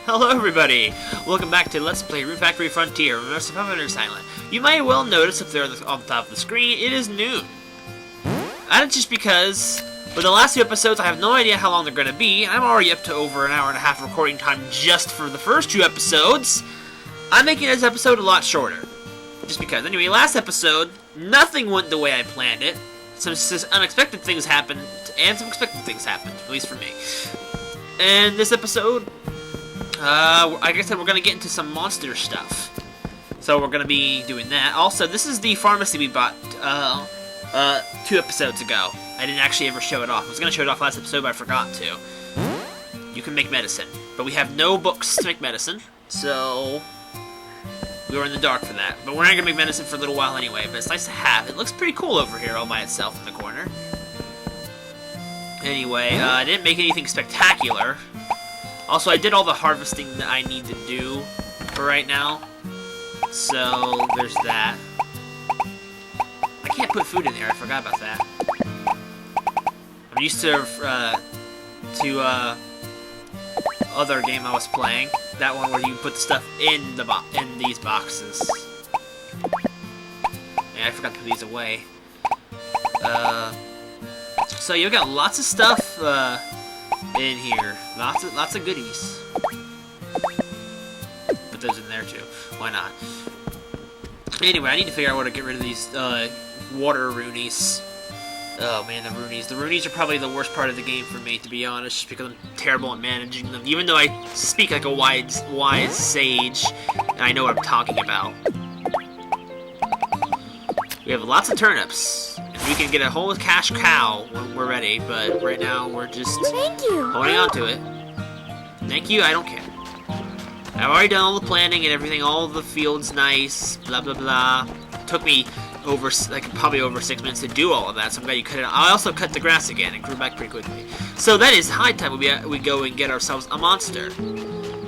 Hello everybody! Welcome back to Let's Play Rune Factory Frontier, Immersive Hover Silent. You may well notice up there on the top of the screen, it is noon. That's just because, with the last two episodes, I have no idea how long they're going to be. I'm already up to over an hour and a half recording time just for the first two episodes. I'm making this episode a lot shorter. Just because. Anyway, last episode, nothing went the way I planned it. Some unexpected things happened, and some expected things happened, at least for me. And this episode, like I said, we're going to get into some monster stuff. So we're going to be doing that. Also, this is the pharmacy we bought 2 episodes ago. I didn't actually ever show it off. I was going to show it off last episode, but I forgot to. You can make medicine. But we have no books to make medicine, so we were in the dark for that. But we're not going to make medicine for a little while anyway, but it's nice to have. It looks pretty cool over here all by itself in the corner. Anyway, I didn't make anything spectacular. Also, I did all the harvesting that I need to do for right now. So, there's that. I can't put food in there, I forgot about that. I'm used to other game I was playing. That one where you put the stuff in these boxes. Yeah, I forgot to put these away. So you've got lots of stuff in here. Lots of goodies. Put those in there too. Why not? Anyway, I need to figure out how to get rid of these water Runeys. Oh man, the Runeys. The Runeys are probably the worst part of the game for me, to be honest, just because I'm terrible at managing them. Even though I speak like a wise sage, and I know what I'm talking about. We have lots of turnips. We can get a whole cash cow when we're ready, but right now we're just holding on to it. Thank you, I don't care. I've already done all the planting and everything, all the fields nice, blah blah blah. It took me probably over 6 minutes to do all of that, so I'm glad you cut it out. I also cut the grass again, it grew back pretty quickly. So that is high time we go and get ourselves a monster.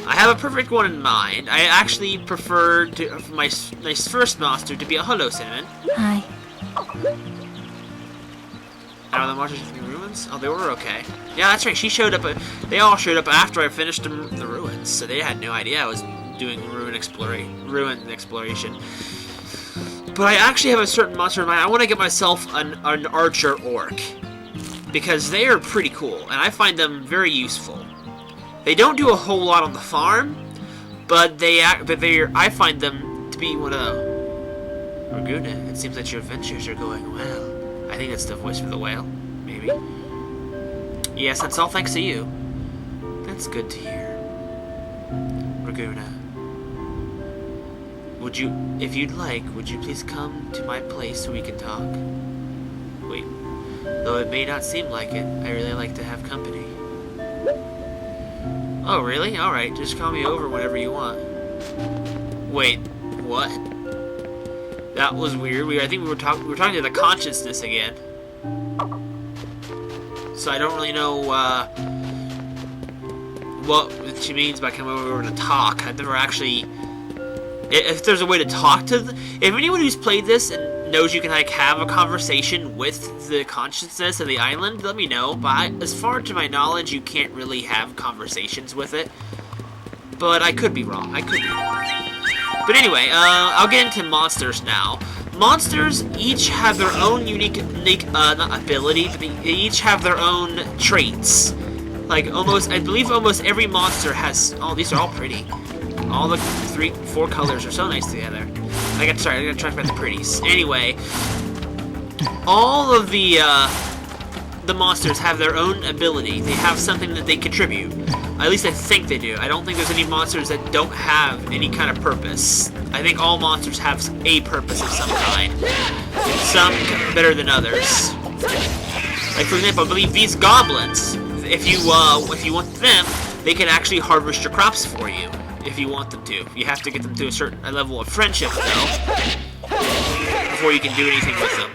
I have a perfect one in mind. I actually preferred for my first monster to be a hello, Cinnamon. Hi. Are the monsters in the ruins? Oh, they were okay. Yeah, that's right. She showed up. They all showed up after I finished the ruins, so they had no idea I was doing ruin exploration. But I actually have a certain monster in mind. I want to get myself an archer orc because they are pretty cool, and I find them very useful. They don't do a whole lot on the farm, but I find them to be one of. Rune, it seems that your adventures are going well. I think that's the voice for the whale, maybe. Yes, that's all thanks to you. That's good to hear. Rune, if you'd like, would you please come to my place so we can talk? Wait, though it may not seem like it, I really like to have company. Oh, really? Alright, just call me over whenever you want. Wait, what? That was weird. I think we were talking to the consciousness again. So I don't really know what she means by coming over to talk. I've never actually. If there's a way to talk to, if anyone who's played this and knows you can like have a conversation with the consciousness of the island, let me know. But as far to my knowledge, you can't really have conversations with it. But I could be wrong. But anyway, I'll get into monsters now. Monsters each have their own unique not ability, but they each have their own traits. Like I believe almost every monster has. Oh, these are all pretty. All the 4 colors are so nice together. I gotta try to find the pretties. Anyway, all of the monsters have their own ability. They have something that they contribute. At least I think they do. I don't think there's any monsters that don't have any kind of purpose. I think all monsters have a purpose of some kind. Some better than others. Like for example, I believe these goblins, if you want them, they can actually harvest your crops for you. If you want them to. You have to get them to a certain level of friendship though, before you can do anything with them.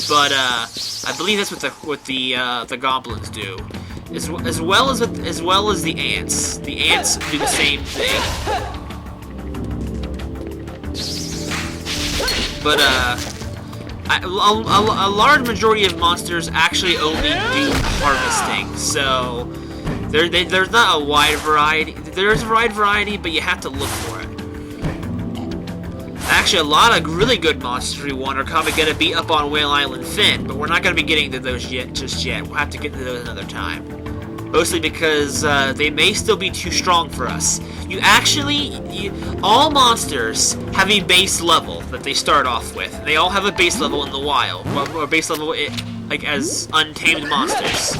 But I believe that's what the goblins do. As well as the ants. The ants do the same thing. But a large majority of monsters actually only do harvesting, so There's not a wide variety. There's a wide variety, but you have to look for it. Actually, a lot of really good monsters we want are probably going to be up on Whale Island Fin, but we're not going to be getting to those just yet. We'll have to get to those another time. Mostly because they may still be too strong for us. All monsters have a base level that they start off with. They all have a base level in the wild, or base level like as untamed monsters.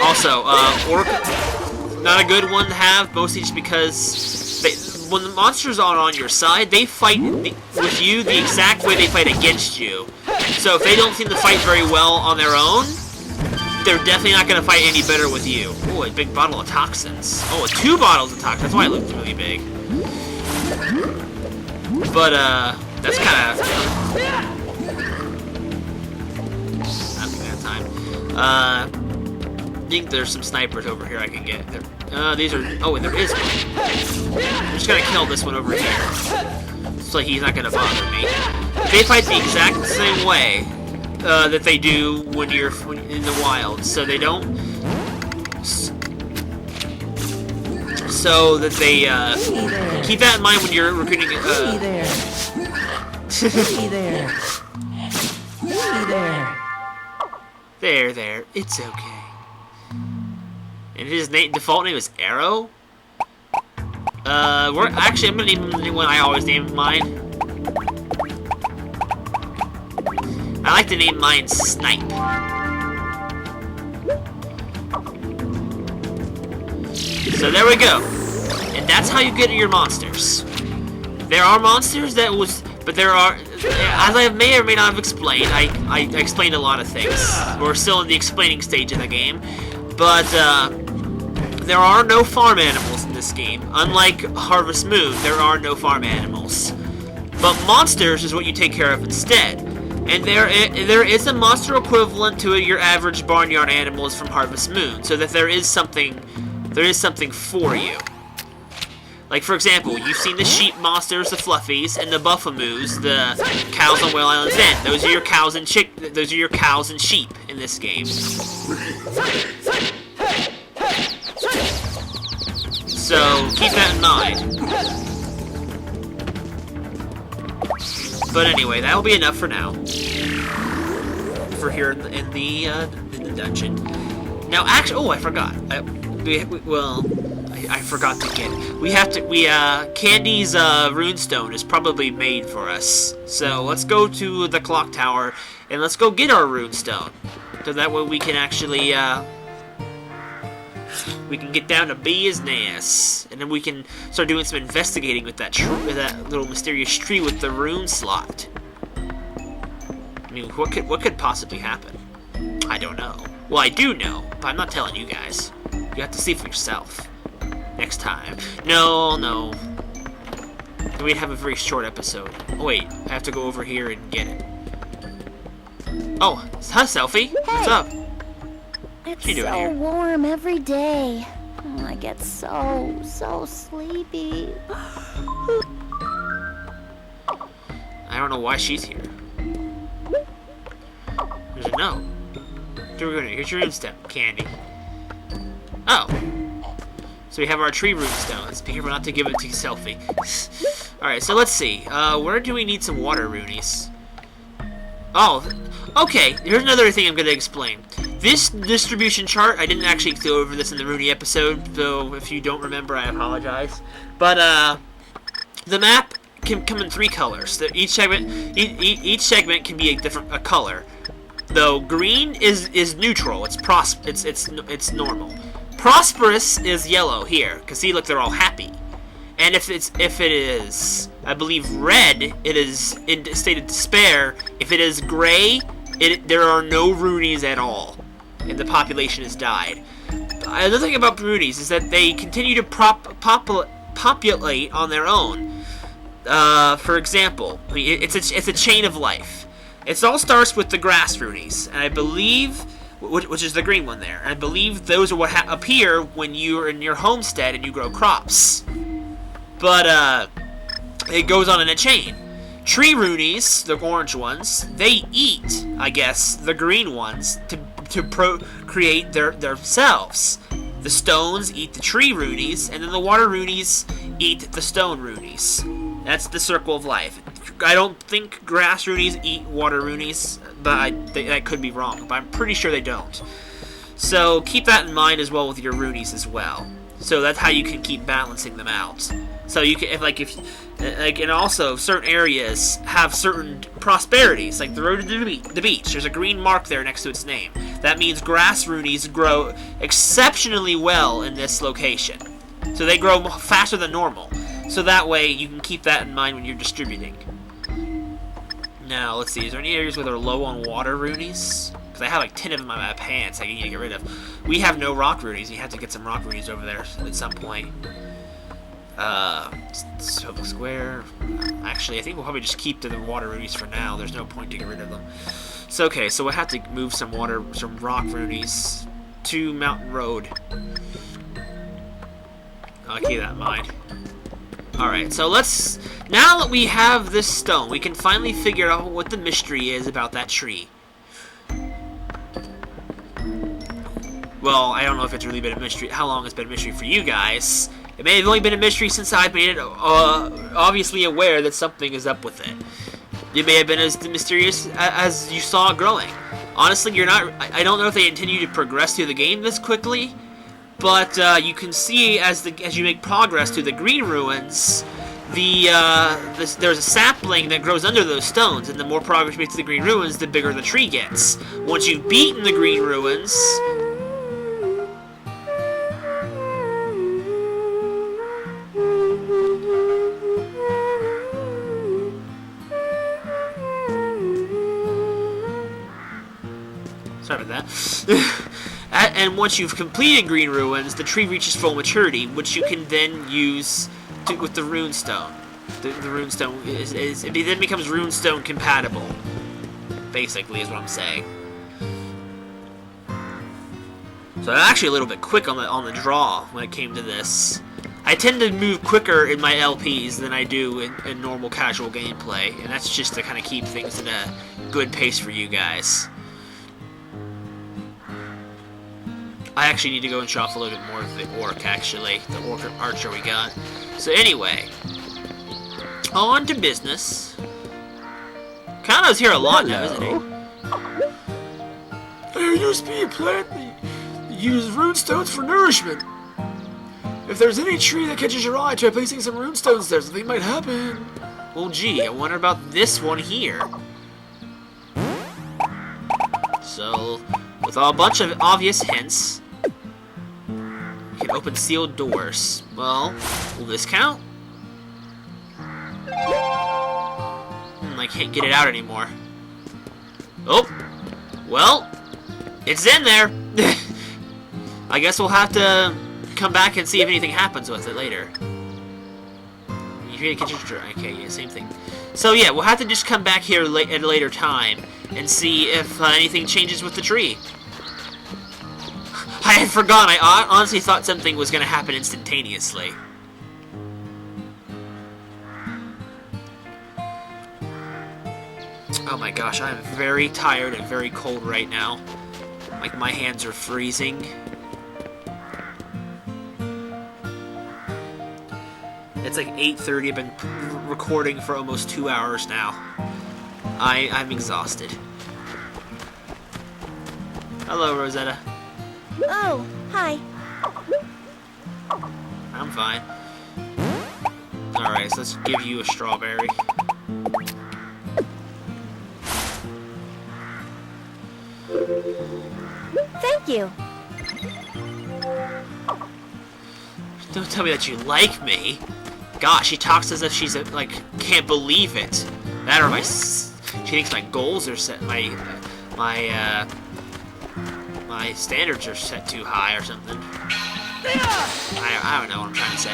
Also, Orc, not a good one to have, mostly just because when the monsters are on your side, they fight with you the exact way they fight against you. So if they don't seem to fight very well on their own, they're definitely not going to fight any better with you. Oh, a big bottle of toxins. Oh, 2 bottles of toxins. That's why it looked really big. But, that's kind of... not that time. I think there's some snipers over here I can get. These are... Oh, there is one. I'm just going to kill this one over here. So he's not going to bother me. They fight the exact same way that they do when you're in the wild, so they don't. So that they keep that in mind when you're recruiting. Hey there. Hey there. Hey there. There. It's okay. And his default name is Arrow. I'm gonna name him the one I always name mine. I like to name mine Snipe. So there we go. And that's how you get your monsters. There are monsters but there are, as I may or may not have explained, I explained a lot of things. We're still in the explaining stage of the game. But, there are no farm animals in this game. Unlike Harvest Moon, there are no farm animals. But monsters is what you take care of instead. And there is a monster equivalent to your average barnyard animals from Harvest Moon, so that there is something for you. Like, for example, you've seen the sheep monsters, the fluffies, and the buffamoos, the cows on Whale Island Fin. Those are your cows and sheep in this game. So keep that in mind. But anyway, that'll be enough for now. For here in the dungeon. Now, actually, I forgot. I forgot to get it. Candy's runestone is probably made for us. So let's go to the clock tower and let's go get our runestone. So that way we can actually we can get down to business, and then we can start doing some investigating with that little mysterious tree with the rune slot. I mean, what could possibly happen? I don't know. Well, I do know, but I'm not telling you guys. You have to see for yourself next time. No. We'd have a very short episode. Oh wait, I have to go over here and get it. Oh, hi, Selfie. Hey. What's up? It's so here? Warm every day. Oh, I get so sleepy. I don't know why she's here. There's a note. Here's your runestone, Candy. Oh. So we have our tree runestone. Let's be careful not to give it to Selfie. Alright, so let's see. Where do we need some water runies? Oh, okay. Here's another thing I'm going to explain. This distribution chart, I didn't actually go over this in the Rune episode, so if you don't remember, I apologize. But, the map can come in 3 colors. Each segment can be a color. Though green is neutral. It's normal. Prosperous is yellow here, because see, look, they're all happy. And if it is, I believe, red, it is in a state of despair. If it is gray, there are no Runies at all, and the population has died. Another thing about Runies is that they continue to populate on their own. For example, I mean, it's a chain of life. It all starts with the grass Runies, and I believe, which is the green one there. And I believe those are what appear when you're in your homestead and you grow crops. But it goes on in a chain. Tree Runies, the orange ones, they eat, I guess, the green ones to procreate themselves. The stones eat the tree runes, and then the water runes eat the stone runes. That's the circle of life. I don't think grass runes eat water runes, but that could be wrong. But I'm pretty sure they don't. So keep that in mind as well with your runes as well. So that's how you can keep balancing them out. So you can, and also certain areas have certain prosperities, like the road to the beach. There's a green mark there next to its name. That means grass runes grow exceptionally well in this location. So they grow faster than normal. So that way you can keep that in mind when you're distributing. Now, let's see, is there any areas where they're low on water runes? Because I have like 10 of them in my pants I need to get rid of. We have no rock runes. You have to get some rock runes over there at some point. Public Square. Actually, I think we'll probably just keep the water runes for now. There's no point to get rid of them. So, okay, so we'll have to move some rock runes to Mountain Road. I'll keep that in mind. Alright, so now that we have this stone, we can finally figure out what the mystery is about that tree. Well, I don't know if it's really been a mystery, how long it's been a mystery for you guys. It may have only been a mystery since I've made it obviously aware that something is up with it. It may have been as mysterious as you saw it growing. Honestly, I don't know if they intend you to progress through the game this quickly, but you can see as you make progress through the green ruins, there's a sapling that grows under those stones, and the more progress you make to the green ruins, the bigger the tree gets. Once you've beaten the green ruins, sorry about that. And once you've completed green ruins, the tree reaches full maturity, which you can then use with the rune stone. The rune stone it then becomes rune stone compatible. Basically, is what I'm saying. So I'm actually a little bit quick on the draw when it came to this. I tend to move quicker in my LPs than I do in normal casual gameplay, and that's just to kind of keep things in a good pace for you guys. I actually need to go and show off a little bit more of the orc, actually. The orc archer we got. So anyway, on to business. Kano's here a lot now, isn't he? There used to be a plant that used rune stones for nourishment. If there's any tree that catches your eye, try placing some rune stones there. Something might happen. Well, gee, I wonder about this one here. So, with a bunch of obvious hints, you can open sealed doors. Well, will this count? I can't get it out anymore. Oh, well, it's in there. I guess we'll have to come back and see if anything happens with it later. Okay, yeah, same thing. So yeah, we'll have to just come back here at a later time and see if anything changes with the tree. I had forgotten. I honestly thought something was going to happen instantaneously. Oh my gosh, I'm very tired and very cold right now. Like, my hands are freezing. It's like 8:30. I've been recording for almost 2 hours now. I'm exhausted. Hello, Rosetta. Oh, hi. I'm fine. Alright, so let's give you a strawberry. Thank you. Don't tell me that you like me. Gosh, she talks as if she's like can't believe it. That or she thinks my goals are set. My standards are set too high or something. I don't know what I'm trying to say.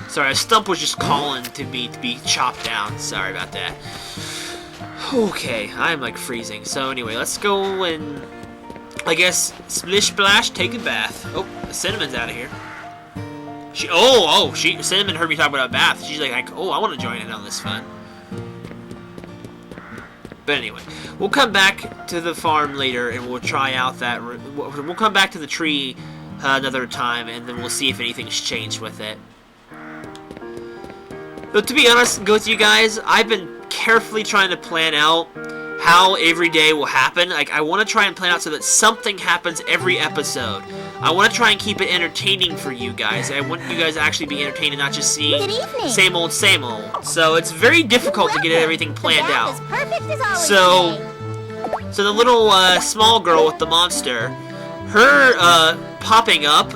Sorry, a stump was just calling to be chopped down. Sorry about that. Okay, I'm like freezing. So anyway, let's go and I guess splish splash, take a bath. Oh, Cinnamon's out of here. Cinnamon heard me talk about a bath. She's like, oh, I want to join in on this fun. But anyway, we'll come back to the farm later, and we'll try out that... We'll come back to the tree another time, and then we'll see if anything's changed with it. But to be honest with you guys, I've been carefully trying to plan out how every day will happen. Like, I want to try and plan out so that something happens every episode. I want to try and keep it entertaining for you guys. I want you guys to actually be entertained and not just see same old, same old. So it's very difficult to get everything planned out. So the little small girl with the monster, her popping up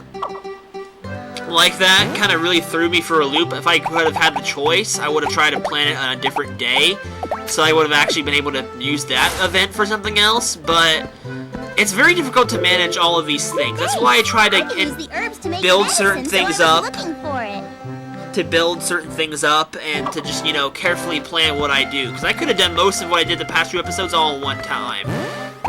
like that kind of really threw me for a loop. If I could have had the choice, I would have tried to plan it on a different day, so I would have actually been able to use that event for something else, but it's very difficult to manage all of these things. That's why I try to build certain things up, and to just, you know, carefully plan what I do, because I could have done most of what I did the past 2 episodes all in one time,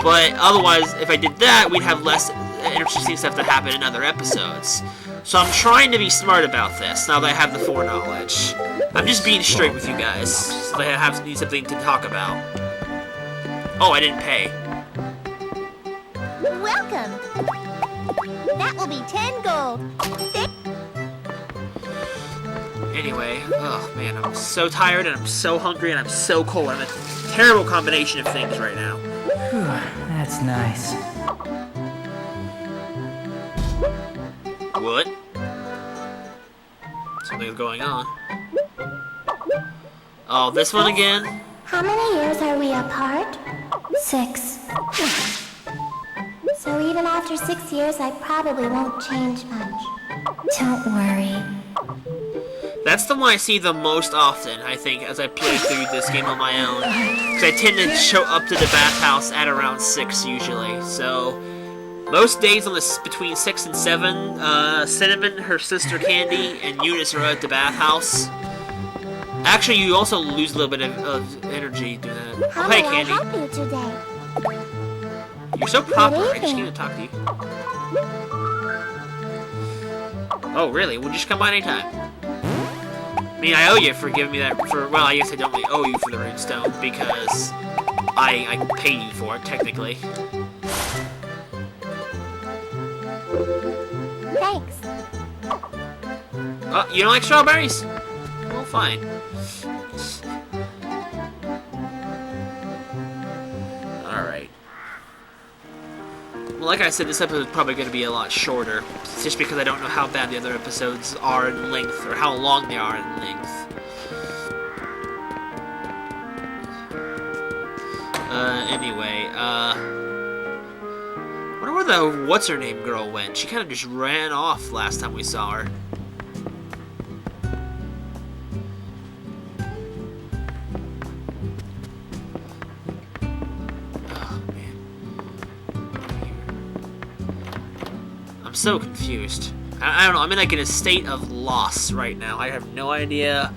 but otherwise, if I did that, we'd have less interesting stuff that happen in other episodes. So I'm trying to be smart about this, now that I have the foreknowledge. I'm just being straight with you guys, so that I need something to talk about. Oh, I didn't pay. Welcome. That will be 10 gold. Anyway, oh man, I'm so tired, and I'm so hungry, and I'm so cold. I'm a terrible combination of things right now. Whew, that's nice. What? Something's going on. Oh, this one again? How many years are we apart? 6. So even after 6 years, I probably won't change much. Don't worry. That's the one I see the most often, I think, as I play through this game on my own. Because I tend to show up to the bathhouse at around 6 usually, so... Most days on this between 6 and 7, Cinnamon, her sister Candy, and Eunice are at the bathhouse. Actually, you also lose a little bit of energy doing that. How Oh, hey, may Candy. I help you today? You're so proper. I just evening. came to talk to you. Oh, really? We'll just come by anytime. I mean, I owe you for giving me that. Well, I guess I don't really owe you for the runestone because I paid you for it technically. Thanks. Oh, you don't like strawberries? Well, fine. Alright. Well, like I said, this episode is probably going to be a lot shorter. It's just because I don't know how bad the other episodes are in length, or how long they are in length. Anyway, I wonder where the what's-her-name girl went. She kind of just ran off last time we saw her. Oh, man. I'm so confused. I don't know, I'm in like in a state of loss right now. I have no idea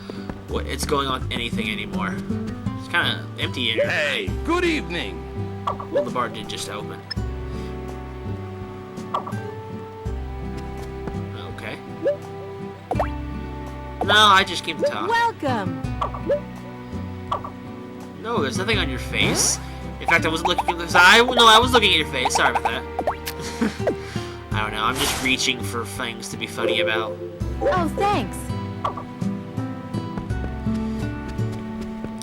what it's going on with anything anymore. It's kind of empty in here. Hey, good evening. Well, the bar did just open. Okay. No, I just came to talk. Welcome. No, there's nothing on your face. In fact, I wasn't looking at this. I was looking at your face. Sorry about that. I don't know. I'm just reaching for things to be funny about. Oh, thanks.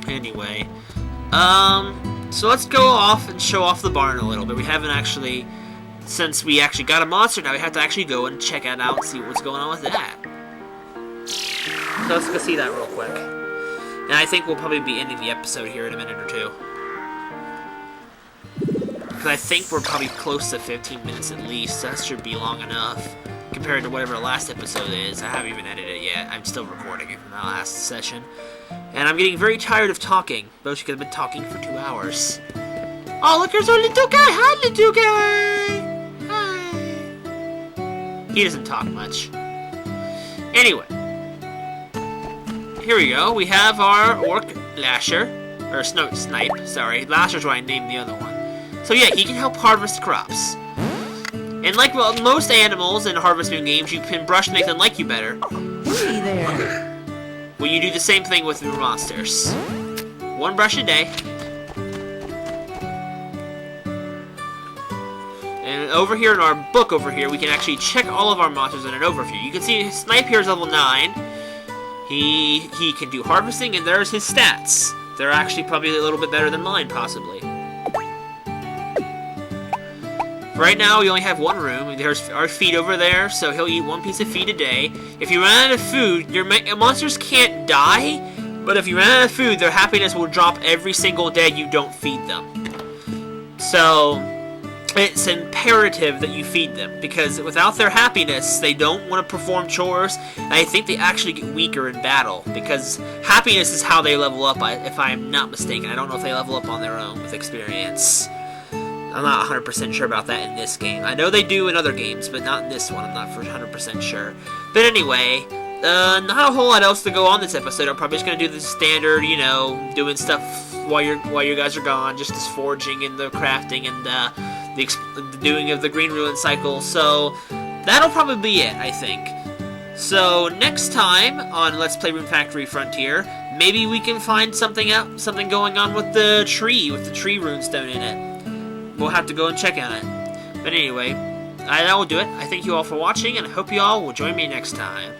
Anyway, so let's go off and show off the barn a little bit. We haven't actually, since we actually got a monster, now we have to actually go and check it out and see what's going on with that. So let's go see that real quick. And I think we'll probably be ending the episode here in a minute or two. Because I think we're probably close to 15 minutes at least. That should be long enough. Compared to whatever the last episode is. I haven't even edited it yet. I'm still recording it from that last session. And I'm getting very tired of talking. Mostly because I've been talking for 2 hours. Oh, look, there's our little guy! Hi, little guy! Hi! He doesn't talk much. Anyway. Here we go. We have our Orc Lasher. Or Snipe, sorry. Lasher's what I named the other one. So yeah, he can help harvest crops. And like most animals in Harvest Moon games, you can brush to make them like you better. Hey there. Well, you do the same thing with your monsters. 1 brush a day. And over here in our book over here, we can actually check all of our monsters in an overview. You can see Snipe here is level 9. He can do harvesting, and there's his stats. They're actually probably a little bit better than mine, possibly. Right now, we only have one room. There's our feed over there, so he'll eat 1 piece of feed a day. If you run out of food, your monsters can't die, but if you run out of food, their happiness will drop every single day you don't feed them. So, it's imperative that you feed them, because without their happiness, they don't want to perform chores, and I think they actually get weaker in battle, because happiness is how they level up, if I am not mistaken. I don't know if they level up on their own with experience. I'm not 100% sure about that in this game. I know they do in other games, but not in this one. I'm not 100% sure. But anyway, not a whole lot else to go on this episode. I'm probably just gonna do the standard, you know, doing stuff while you guys are gone, just this foraging and the crafting and the doing of the green ruin cycle. So that'll probably be it, I think. So next time on Let's Play Rune Factory Frontier, maybe we can find something going on with the tree runestone in it. We'll have to go and check on it. But anyway, that will do it. I thank you all for watching, and I hope you all will join me next time.